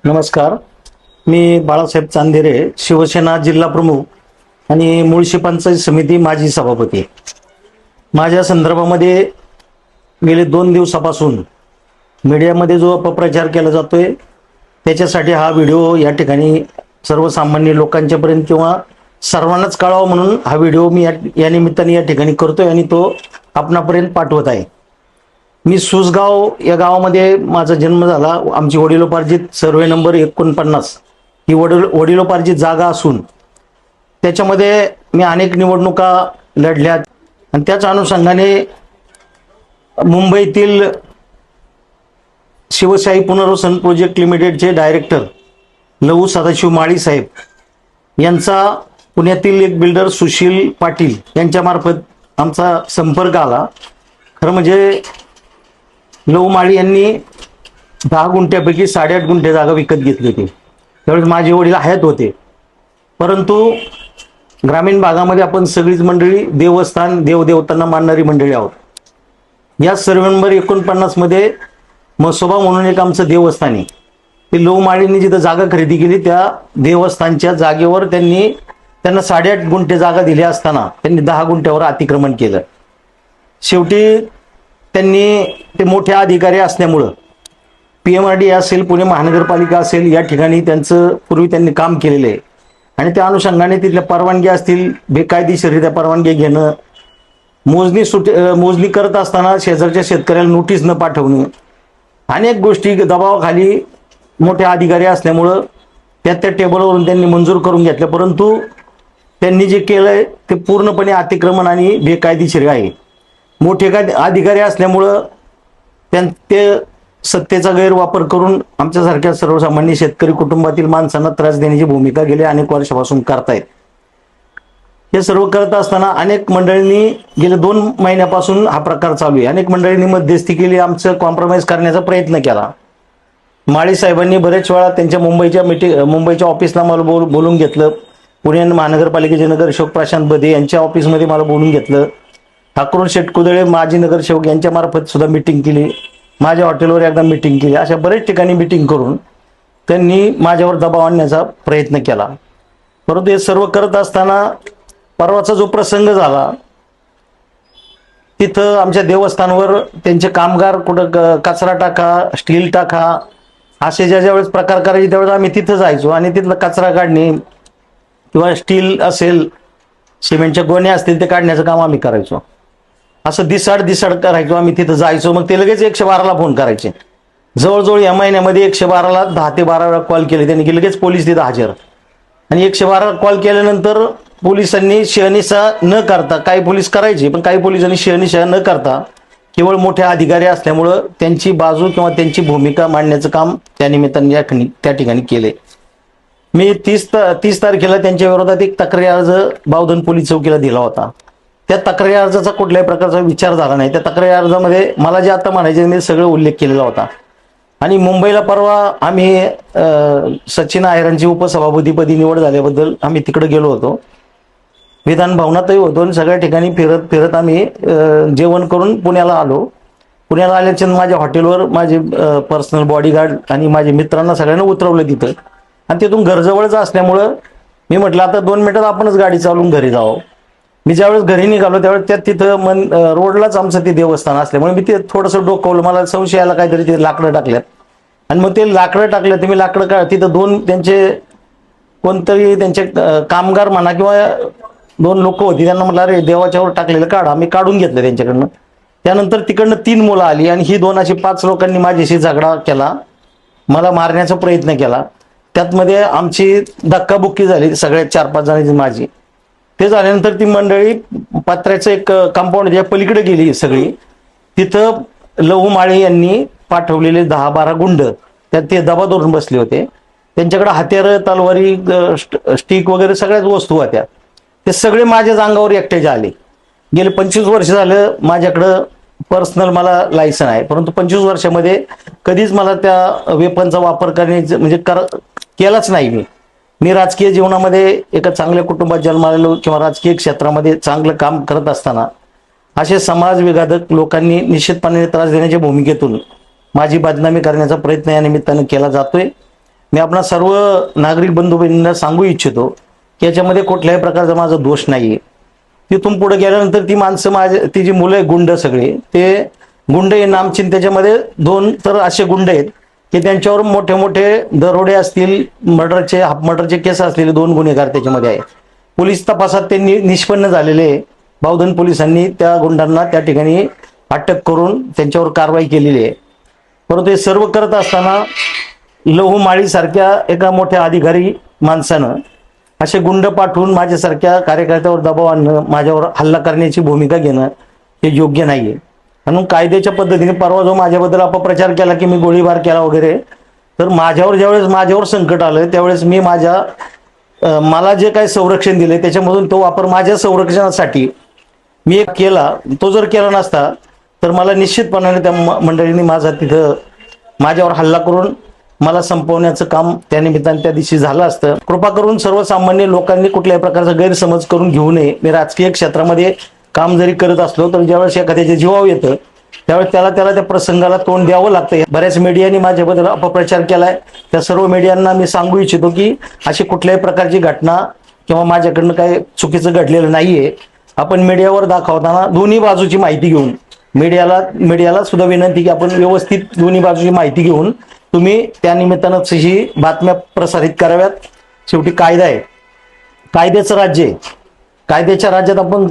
नमस्कार. मी बाळासाहेब चांदेरे, शिवसेना जिल्हा प्रमुख आणि मुळशी पंचायत समिती माजी सभापती. माझ्या संदर्भामध्ये गेले 2 दिवसापासून मीडियामध्ये जो अपप्रचार केला जातोय त्याच्यासाठी हा व्हिडिओ या ठिकाणी सर्वसामान्य लोकांच्यापर्यंत किंवा सर्वांनाच कळावा म्हणून हा व्हिडिओ मी या निमित्ताने या ठिकाणी करतोय आणि तो आपणापर्यंत पाठवत आहे. मी सुसगाव या गावामध्ये माझा जन्म झाला. आमची वडिलोपार्जित सर्वे नंबर 49 ही वडिलोपार्जित जागा असून त्याच्यामध्ये मी अनेक निवडणुका लढल्यात आणि त्याच अनुषंगाने मुंबईतील शिवशाही पुनर्वसन प्रोजेक्ट लिमिटेडचे डायरेक्टर लहू सदाशिव माळी साहेब यांचा पुण्यातील एक बिल्डर सुशील पाटील यांच्यामार्फत आमचा संपर्क आला. खरं म्हणजे लहू माळी यांनी 10 गुंठ्यापैकी 8.5 गुंठे जागा विकत घेतली होती. त्यावेळेस माझे वडील हयात होते. परंतु ग्रामीण भागामध्ये आपण सगळीच मंडळी देवस्थान देवदेवतांना मानणारी मंडळी आहोत. या सर्वे नंबर 49 मध्ये मसोबा म्हणून एक आमचं देवस्थान आहे. ते लहू माळींनी जिथं जागा खरेदी केली त्या देवस्थानच्या जागेवर त्यांना 8.5 गुंठे जागा दिली असताना त्यांनी 10 गुंठ्यावर अतिक्रमण केलं. शेवटी त्यांनी ते मोठे अधिकारी असल्यामुळं PMRD असेल, पुणे महानगरपालिका असेल, या ठिकाणी त्यांचं पूर्वी त्यांनी काम केलेलं आहे आणि त्या अनुषंगाने तिथल्या परवानगी असतील, बेकायदेशीररित्या परवानगी घेणं, मोजणी करत असताना शेजारच्या शेतकऱ्याला नोटीस न पाठवणं, अनेक गोष्टी दबावाखाली मोठे अधिकारी असल्यामुळं त्या टेबलवरून त्यांनी मंजूर करून घेतल्या. परंतु त्यांनी जे केलंय ते पूर्णपणे अतिक्रमण आणि बेकायदेशीर आहे. मोठे अधिकारी असल्यामुळं ते सत्तेचा गैरवापर करून आमच्यासारख्या सर्वसामान्य शेतकरी कुटुंबातील माणसांना त्रास देण्याची भूमिका गेल्या अनेक वर्षापासून करतायत. हे सर्व करत असताना अनेक मंडळींनी गेल्या 2 महिन्यापासून हा प्रकार चालू आहे. अनेक मंडळींनी मध्यस्थी केली, आमचं कॉम्प्रोमाइज करण्याचा प्रयत्न केला. माळी साहेबांनी बरेच वेळा त्यांच्या मुंबईच्या ऑफिसला मला बोलून घेतलं. पुणे महानगरपालिकेचे नगरसेवक प्रशांत बदे यांच्या ऑफिसमध्ये मला बोलून घेतलं. ठाकूर शेठ कुदळे माजी नगरसेवक यांच्या मार्फत सुद्धा मिटिंग केली. माझ्या हॉटेलवर एकदा मिटिंग केली. अशा बरेच ठिकाणी मिटिंग करून त्यांनी माझ्यावर दबाव आणण्याचा प्रयत्न केला. परंतु हे सर्व करत असताना परवाचा जो प्रसंग झाला तिथं आमच्या देवस्थानवर त्यांचे कामगार कुठं कचरा टाका, स्टील टाका असे ज्या वेळेस प्रकार करायचे त्यावेळेस आम्ही तिथं जायचो आणि तिथलं कचरा काढणे किंवा स्टील असेल, सिमेंटच्या गोण्या असतील ते काढण्याचं काम आम्ही करायचो. असं दिसाड करायचो. आम्ही तिथं जायचो. मग ते लगेच 112ला फोन करायचे. जवळजवळ या महिन्यामध्ये 112ला 10 ते 12 वेळा कॉल केले त्यांनी, की लगेच पोलीस तिथं हजर. आणि 112 कॉल केल्यानंतर पोलिसांनी शहानिशा न करता, काही पोलीस करायचे पण काही पोलिसांनी शहानिशा न करता केवळ मोठे अधिकारी असल्यामुळं त्यांची बाजू किंवा त्यांची भूमिका मांडण्याचं काम त्या निमित्ताने त्या ठिकाणी केले. मी 30 तारखेला त्यांच्या विरोधात एक तक्रारी अर्ज बावधन पोलीस चौकीला दिला होता. त्या तक्रारी अर्जाचा कुठल्याही प्रकारचा विचार झाला नाही. त्या तक्रारी अर्जामध्ये मला जे आता म्हणायचे मी सगळं उल्लेख केलेला होता. आणि मुंबईला परवा आम्ही सचिन आहेरांची उपसभापतीपदी निवड झाल्याबद्दल आम्ही तिकडे गेलो होतो. विधान भवनातही होतो आणि सगळ्या ठिकाणी फिरत आम्ही जेवण करून पुण्याला आलो. पुण्याला आल्याच्या माझ्या हॉटेलवर माझे पर्सनल बॉडीगार्ड आणि माझ्या मित्रांना सगळ्यांना उतरवलं तिथं. आणि तिथून घरजवळच असल्यामुळं मी म्हटलं आता 2 मिनिटात आपणच गाडी चालवून घरी जावं. मी ज्यावेळेस घरी निघालो त्यावेळेस तिथं रोडलाच आमचं ते देवस्थान असल्यामुळे मी ते थोडंसं डोकवलं. मला संशय आला काहीतरी ते लाकडं टाकल्यात आणि मग ते लाकडं टाकलं. ते मी लाकडं तिथं 2 त्यांचे कोणतरी त्यांचे कामगार म्हणा किंवा 2 लोक होती, त्यांना म्हटलं अरे देवाच्यावर टाकलेलं काढ. आम्ही काढून घेतलं त्यांच्याकडनं. त्यानंतर तिकडनं 3 मुलं आली आणि ही 2 अशी 5 लोकांनी माझ्याशी झगडा केला, मला मारण्याचा प्रयत्न केला. त्यातमध्ये आमची धक्काबुक्की झाली सगळ्या 4-5 जणांची माझी. ते झाल्यानंतर ती मंडळी पत्र्याचं एक कंपाऊंड ज्या पलीकडे गेली सगळी. तिथं लहू माळी यांनी पाठवलेले 10-12 गुंड त्यात ते दबा धरून बसले होते. त्यांच्याकडे हत्यारं, तलवारी, स्टिक वगैरे सगळ्याच वस्तू होत्या. ते सगळे माझ्याच अंगावर एकट्याचे आले. गेले 25 वर्ष झालं माझ्याकडं पर्सनल मला लायसन आहे, परंतु 25 वर्षामध्ये कधीच मला त्या वेपनचा वापर करण्याचं म्हणजे केलाच नाही. मी राजकीय जीवनामध्ये एका चांगल्या कुटुंबात जन्मालेलो किंवा राजकीय क्षेत्रामध्ये चांगलं काम करत असताना असे समाज विघातक लोकांनी निश्चितपणे त्रास देण्याच्या भूमिकेतून माझी बदनामी करण्याचा प्रयत्न या निमित्तानं केला जातोय. मी आपणा सर्व नागरिक बंधू भगिनींना सांगू इच्छितो की याच्यामध्ये कुठल्याही प्रकारचा माझा दोष नाहीये. तिथून पुढे गेल्यानंतर ती माणसं ती जी मुलं आहे गुंड सगळे, ते गुंड हे नामचिन, त्याच्यामध्ये 2 तर असे गुंड आहेत की त्यांच्यावर मोठे मोठे दरोडे असतील, मर्डरचे, हाफ मर्डरचे केस असलेले 2 गुन्हेगार त्याच्यामध्ये आहेत. पोलीस तपासात त्यांनी निष्पन्न झालेले, बावधन पोलिसांनी त्या गुंडांना त्या ठिकाणी अटक करून त्यांच्यावर कारवाई केलेली आहे. परंतु हे सर्व करत असताना लहू माळी सारख्या एका मोठ्या अधिकारी माणसानं असे गुंड पाठवून माझ्यासारख्या कार्यकर्त्यावर दबाव आणणं, माझ्यावर हल्ला करण्याची भूमिका घेणं हे योग्य नाहीये. म्हणून कायद्याच्या पद्धतीने परवा जो माझ्याबद्दल अपप्रचार केला की मी गोळीबार केला वगैरे, तर ज्यावेळेस माझ्यावर संकट आलं त्यावेळेस मी मला जे काही संरक्षण दिले त्याच्यामधून तो वापर माझ्या संरक्षणासाठी मी एक केला. तो जर केला नसता तर मला निश्चितपणाने त्या मंडळींनी माझ्यावर हल्ला करून मला संपवण्याचं काम त्या निमित्ताने त्या दिवशी झालं असतं. कृपा करून सर्वसामान्य लोकांनी कुठल्याही प्रकारचा गैरसमज करून घेऊ नये. मी राजकीय क्षेत्रामध्ये काम जरी करत असलो तर ज्यावेळेस एखाद्याच्या जीवावर येतं त्यावेळेस त्याला त्या प्रसंगाला तोंड द्यावं लागतं. बऱ्याच मीडियाने माझ्याबद्दल अपप्रचार केलाय. त्या सर्व मीडियांना मी सांगू इच्छितो की अशी कुठल्याही प्रकारची घटना किंवा माझ्याकडनं काही चुकीचं घडलेलं नाहीये. आपण मीडियावर दाखवताना दोन्ही बाजूची माहिती घेऊन, मीडियाला सुद्धा विनंती की आपण व्यवस्थित दोन्ही बाजूची माहिती घेऊन तुम्ही त्या निमित्तानं ही बातम्या प्रसारित कराव्यात. शेवटी कायदा आहे, कायद्याचं राज्य आहे. कायद्याच्या राज्यात आपण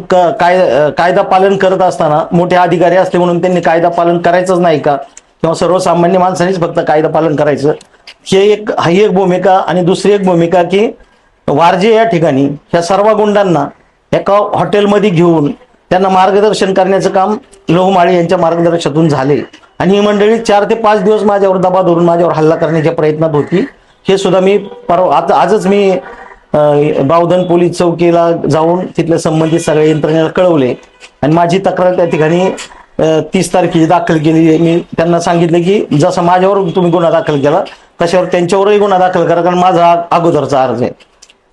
कायदा पालन करत असताना मोठे अधिकारी असले म्हणून त्यांनी कायदा पालन करायचंच नाही का, किंवा सर्वसामान्य माणसांनीच फक्त कायदा पालन करायचं, ही एक भूमिका. आणि दुसरी एक भूमिका की वारजे या ठिकाणी ह्या सर्व गुंडांना एका हॉटेलमध्ये घेऊन त्यांना मार्गदर्शन करण्याचं काम लहू माळी यांच्या मार्गदर्शनातून झाले. आणि ही मंडळी 4 ते 5 दिवस माझ्यावर दबा धरून माझ्यावर हल्ला करण्याच्या प्रयत्नात होती. हे सुद्धा मी आजच मी बावधन पोलीस चौकीला जाऊन तिथल्या संबंधित सगळ्या यंत्रणेला कळवले आणि माझी तक्रार त्या ठिकाणी 30 तारखेची दाखल केली. मी त्यांना सांगितले की जसं माझ्यावर तुम्ही गुन्हा दाखल केला तशावर त्यांच्यावरही गुन्हा दाखल करा, कारण माझा अगोदरचा अर्ज आहे.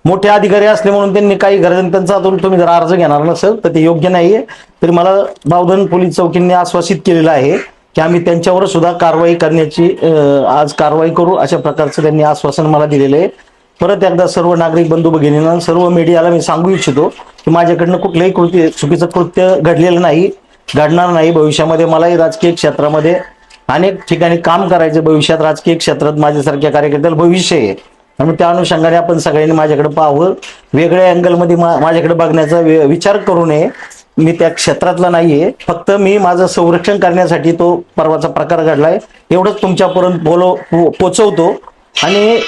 मोठे अधिकारी असले म्हणून त्यांनी काही गरज त्यांचा तुम्ही जर अर्ज घेणार नसेल तर ते योग्य नाहीये. तरी मला बावधन पोलीस चौकीने आश्वासित केलेलं आहे की आम्ही त्यांच्यावर सुद्धा कारवाई करण्याची आज कारवाई करू, अशा प्रकारचं त्यांनी आश्वासन मला दिलेलं आहे. परत एकदा सर्व नागरिक बंधू भगिनींना, सर्व मीडियाला मी सांगू इच्छितो की माझ्याकडनं कुठलंही चुकीचं कृत्य घडलेलं नाही, घडणार नाही. भविष्यामध्ये मलाही राजकीय क्षेत्रामध्ये अनेक ठिकाणी काम करायचं, भविष्यात राजकीय क्षेत्रात माझ्यासारख्या कार्यकर्त्याला भविष्य आहे. त्यामुळे त्या अनुषंगाने आपण सगळ्यांनी माझ्याकडे पाहावं, वेगळ्या अँगलमध्ये माझ्याकडे बघण्याचा विचार करू नये. मी त्या क्षेत्रातला नाहीये, फक्त मी माझं संरक्षण करण्यासाठी तो परवाचा प्रकार घडलाय एवढंच तुमच्यापर्यंत पोचवतो. आणि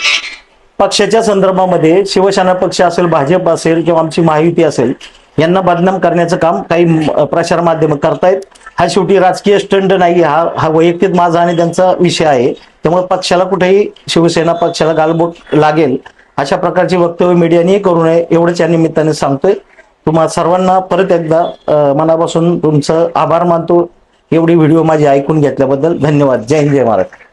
पक्षाच्या संदर्भामध्ये शिवसेना पक्ष असेल, भाजप असेल किंवा आमची महायुती असेल, यांना बदनाम करण्याचं काम काही प्रसार माध्यम करतायत. हा शेवटी राजकीय स्टंट नाही, हा वैयक्तिक माझा आणि त्यांचा विषय आहे. त्यामुळे पक्षाला कुठेही, शिवसेना पक्षाला गालबोट लागेल अशा प्रकारची वक्तव्य मीडियाने करू नये एवढंच या निमित्ताने सांगतोय. तुम्हा सर्वांना परत एकदा मनापासून तुमचं आभार मानतो. एवढी व्हिडिओ माझी ऐकून घेतल्याबद्दल धन्यवाद. जय हिंद, जय महाराष्ट्र.